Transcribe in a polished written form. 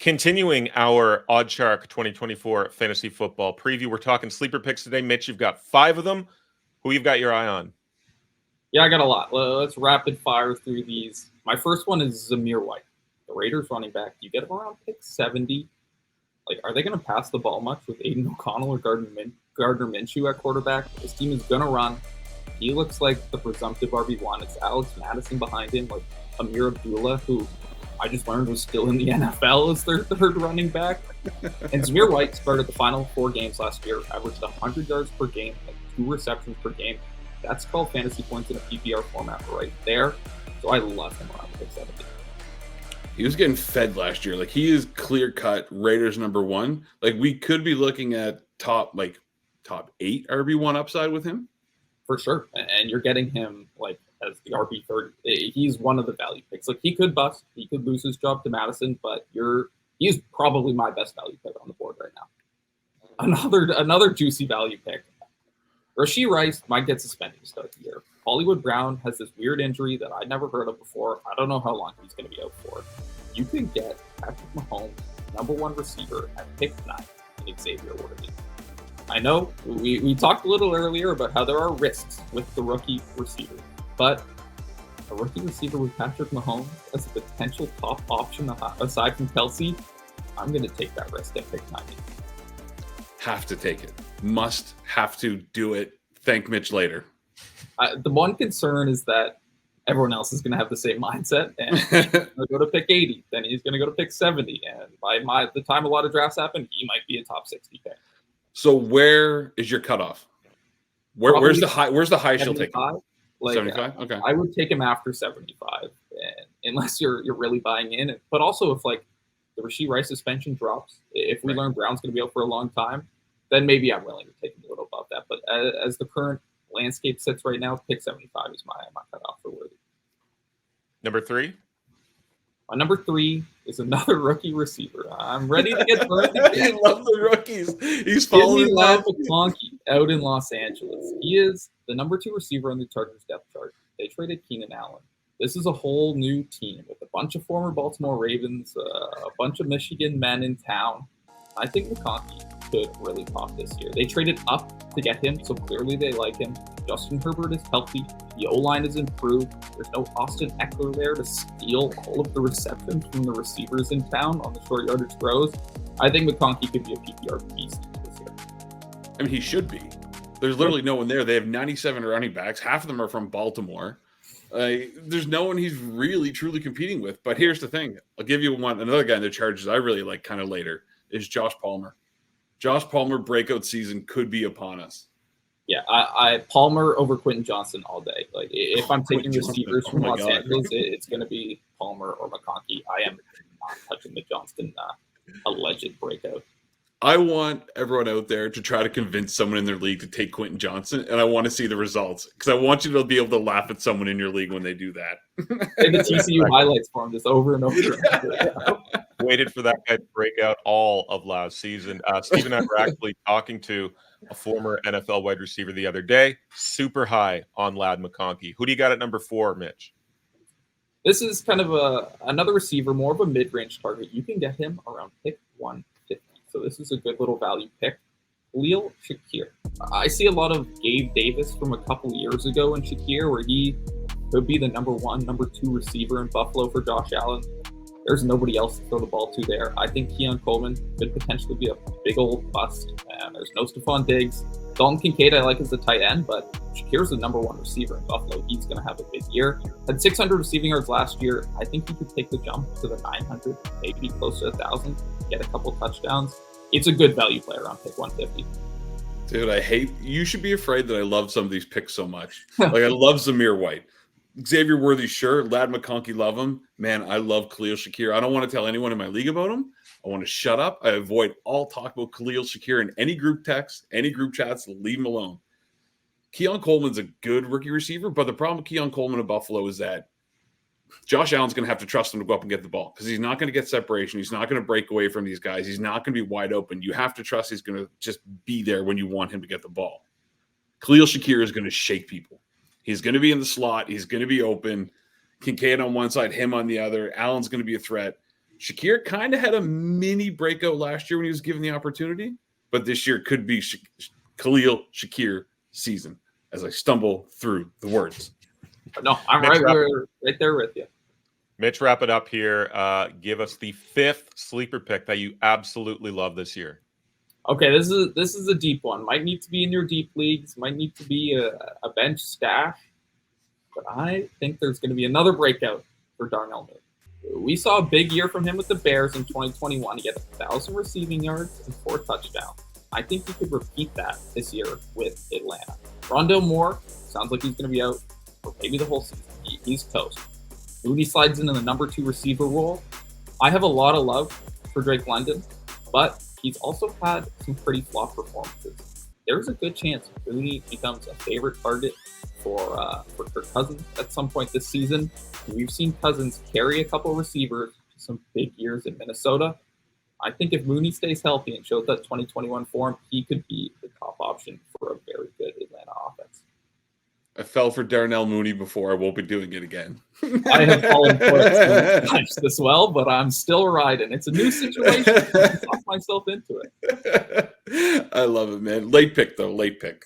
Continuing our Odd Shark 2024 fantasy football preview, we're talking sleeper picks today. Mitch, you've got 5 of them. Who you've got your eye on? Yeah, I got a lot. Let's rapid fire through these. My first one is Zamir White, the Raiders running back. You get him around pick 70. Like, are they going to pass the ball much with Aiden O'Connell or Gardner Minshew at quarterback? This team is going to run. He looks like the presumptive RB1. It's Alex Madison behind him, like Amir Abdullah, who I just learned was still in the NFL as their third running back. And Zamir White started the final 4 games last year, averaged 100 yards per game, like 2 receptions per game. That's called fantasy points in a PPR format right there. So I love him around pick 70. He was getting fed last year. Like, he is clear-cut Raiders #1. Like, we could be looking at top 8 RB1 upside with him. For sure. And you're getting him, like, as the RB30. He's one of the value picks. Like, he could bust. He could lose his job to Madison, but he's probably my best value pick on the board right now. Another juicy value pick. Rashee Rice might get suspended to start the year. Hollywood Brown has this weird injury that I'd never heard of before. I don't know how long he's going to be out for. You could get Patrick Mahomes, #1 receiver, at pick 9 in Xavier Worthy. I know we talked a little earlier about how there are risks with the rookie receiver, but a rookie receiver with Patrick Mahomes as a potential top option aside from Kelsey, I'm going to take that risk at pick 90. Have to take it. Must have to do it. Thank Mitch later. The one concern is that everyone else is going to have the same mindset, and he's going to go to pick 80, then he's going to go to pick 70, and by the time a lot of drafts happen, he might be a top 60 pick. So where is your cutoff? Where's the high? Where's the high she'll take him? Like, 75. Okay. I would take him after 75, and unless you're really buying in. But also, if like the Rashee Rice suspension drops, if we learn Brown's going to be out for a long time, then maybe I'm willing to take him a little above that. But as the current landscape sits right now, pick 75 is my cutoff for Worthy. Number 3? My number 3 is another rookie receiver. I'm ready to get burned. I love the rookies. He's following Ladd McConkey out in Los Angeles. He is the number 2 receiver on the Chargers depth chart. They traded Keenan Allen. This is a whole new team with a bunch of former Baltimore Ravens, a bunch of Michigan men in town. I think McConkey could really pop this year. They traded up to get him, so clearly they like him. Justin Herbert is healthy. The O-line is improved. There's no Austin Eckler there to steal all of the receptions from the receivers in town on the short yardage throws. I think McConkey could be a PPR beast this year. I mean, he should be. There's literally no one there. They have 97 running backs. Half of them are from Baltimore. There's no one he's really, truly competing with. But here's the thing. I'll give you another guy in the Chargers I really like kind of later is Josh Palmer. Josh Palmer breakout season could be upon us. Yeah, I Palmer over Quentin Johnson all day. Like, if I'm taking receivers from Los Angeles, it's going to be Palmer or McConkey. I am not touching the Johnston alleged breakout. I want everyone out there to try to convince someone in their league to take Quentin Johnson, and I want to see the results because I want you to be able to laugh at someone in your league when they do that. And the TCU highlights for him just over and over. Waited for that guy to break out all of last season. Steve and I were actually talking to a former NFL wide receiver the other day. Super high on Ladd McConkey. Who do you got at number 4, Mitch? This is kind of another receiver, more of a mid-range target. You can get him around pick 150. So this is a good little value pick. Kehlani Shakir. I see a lot of Gabe Davis from a couple years ago in Shakir, where he could be the number 1, number 2 receiver in Buffalo for Josh Allen. There's nobody else to throw the ball to there. I think Keon Coleman could potentially be a big old bust. And there's no Stephon Diggs. Dalton Kincaid I like as the tight end, but Shakir's the number 1 receiver in Buffalo. He's going to have a big year. Had 600 receiving yards last year. I think he could take the jump to the 900, maybe close to 1,000, get a couple touchdowns. It's a good value player on pick 150. Dude, you should be afraid that I love some of these picks so much. Like, I love Zamir White. Xavier Worthy, sure. Ladd McConkey, love him. Man, I love Kehlani Shakir. I don't want to tell anyone in my league about him. I want to shut up. I avoid all talk about Kehlani Shakir in any group text, any group chats. Leave him alone. Keon Coleman's a good rookie receiver, but the problem with Keon Coleman in Buffalo is that Josh Allen's going to have to trust him to go up and get the ball because he's not going to get separation. He's not going to break away from these guys. He's not going to be wide open. You have to trust he's going to just be there when you want him to get the ball. Kehlani Shakir is going to shake people. He's going to be in the slot. He's going to be open. Kincaid on one side, him on the other. Allen's going to be a threat. Shakir kind of had a mini breakout last year when he was given the opportunity, but this year could be Khalil Shakir season as I stumble through the words. No, I'm Mitch, right there with you. Mitch, wrap it up here. Give us the 5th sleeper pick that you absolutely love this year. Okay, this is a deep one. Might need to be in your deep leagues. Might need to be a bench stash. But I think there's going to be another breakout for Darnell Mooney. We saw a big year from him with the Bears in 2021. He had 1,000 receiving yards and 4 touchdowns. I think he could repeat that this year with Atlanta. Rondale Moore sounds like he's going to be out for maybe the whole season. He's toast. Mooney slides into the number 2 receiver role. I have a lot of love for Drake London, but he's also had some pretty flawed performances. There's a good chance Mooney becomes a favorite target for Kirk Cousins at some point this season. We've seen Cousins carry a couple receivers to some big years in Minnesota. I think if Mooney stays healthy and shows that 2021 form, he could be the top option for a very good Atlanta offense. I fell for Darnell Mooney before. I won't be doing it again. I have fallen for it as well, but I'm still riding. It's a new situation. I talk myself into it. I love it, man. Late pick, though. Late pick.